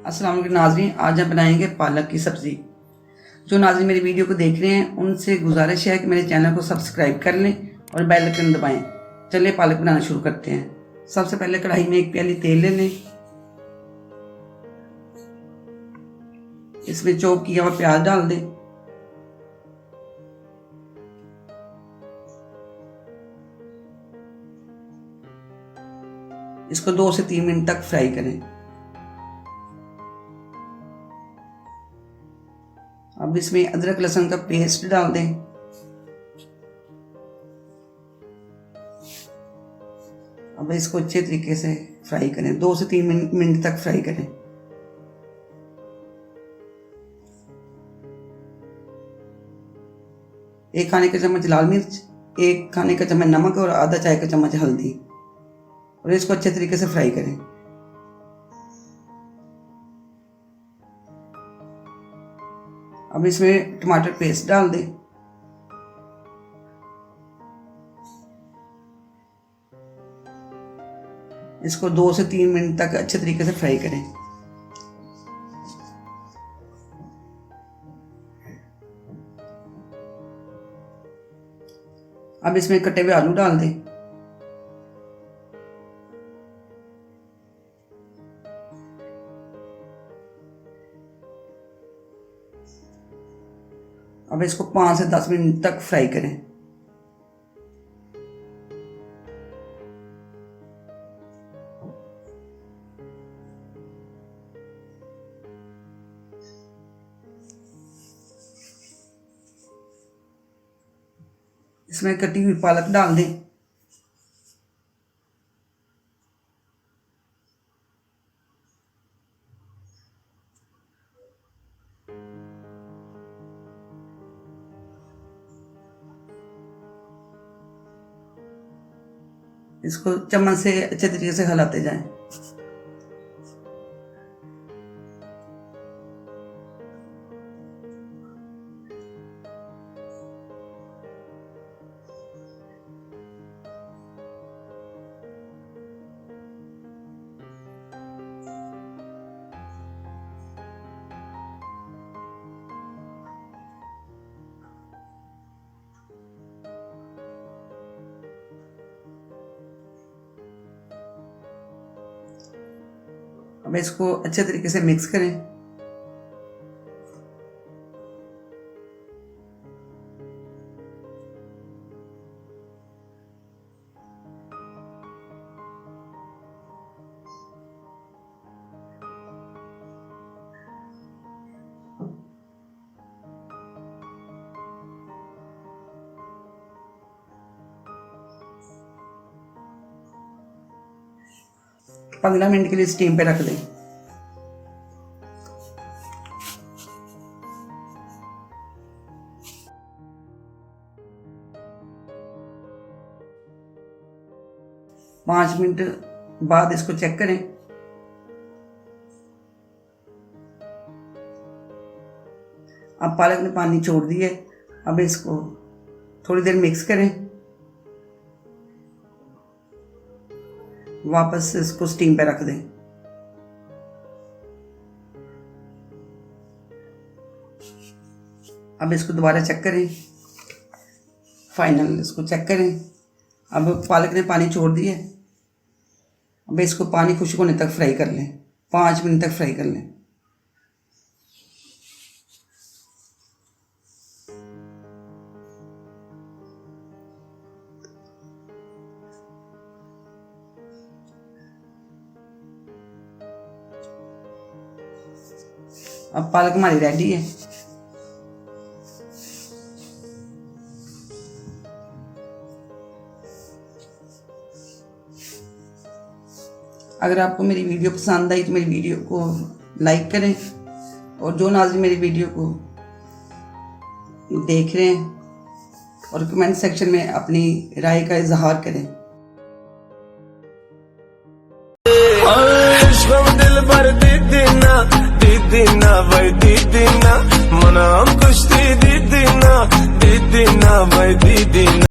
अस्सलाम वालेकुम नाज़रीन, आज हम बनाएंगे पालक की सब्ज़ी। जो नाज़रीन मेरी वीडियो को देख रहे हैं उनसे गुजारिश है कि मेरे चैनल को सब्सक्राइब कर लें और बेल आइकन दबाएं। चलिए पालक बनाना शुरू करते हैं। सबसे पहले कढ़ाई में 1 प्याली तेल ले लें। इसमें चॉप किया हुआ प्याज डाल दें। इसको 2 से 3 मिनट तक फ्राई करें। अब इसमें अदरक लहसुन का पेस्ट डाल दें। अब इसको अच्छे तरीके से फ्राई करें, 2 से 3 मिनट तक फ्राई करें। एक खाने का चम्मच लाल मिर्च, 1 खाने का चम्मच नमक और आधा चाय का चम्मच हल्दी, और इसको अच्छे तरीके से फ्राई करें। अब इसमें टमाटर पेस्ट डाल दें। इसको 2 से 3 मिनट तक अच्छे तरीके से फ्राई करें। अब इसमें कटे हुए आलू डाल दें। अब इसको 5 से 10 मिनट तक फ्राई करें। इसमें कटी हुई पालक डाल दें। इसको चम्मच से अच्छे तरीके से हिलाते जाएं। अब इसको अच्छे तरीके से मिक्स करें। तो 15 मिनट के लिए स्टीम पे रख दें। पाँच मिनट बाद इसको चेक करें। अब पालक ने पानी छोड़ दिया है। अब इसको थोड़ी देर मिक्स करें, वापस इसको स्टीम पे रख दें। अब इसको दोबारा चेक करें, फाइनल इसको चेक करें। अब पालक ने पानी छोड़ दिया है। अब इसको पानी खुश्क होने तक फ्राई कर लें, 5 मिनट तक फ्राई कर लें। अब पालक हमारी रेडी है। अगर आपको मेरी वीडियो पसंद आई तो मेरी वीडियो को लाइक करें, और जो नाज़रीन मेरी वीडियो को देख रहे हैं और कमेंट सेक्शन में अपनी राय का इजहार करें। दिल भर दीदीना भाई दीदीना मना कुश्ती दीदीना भाई दीदीना।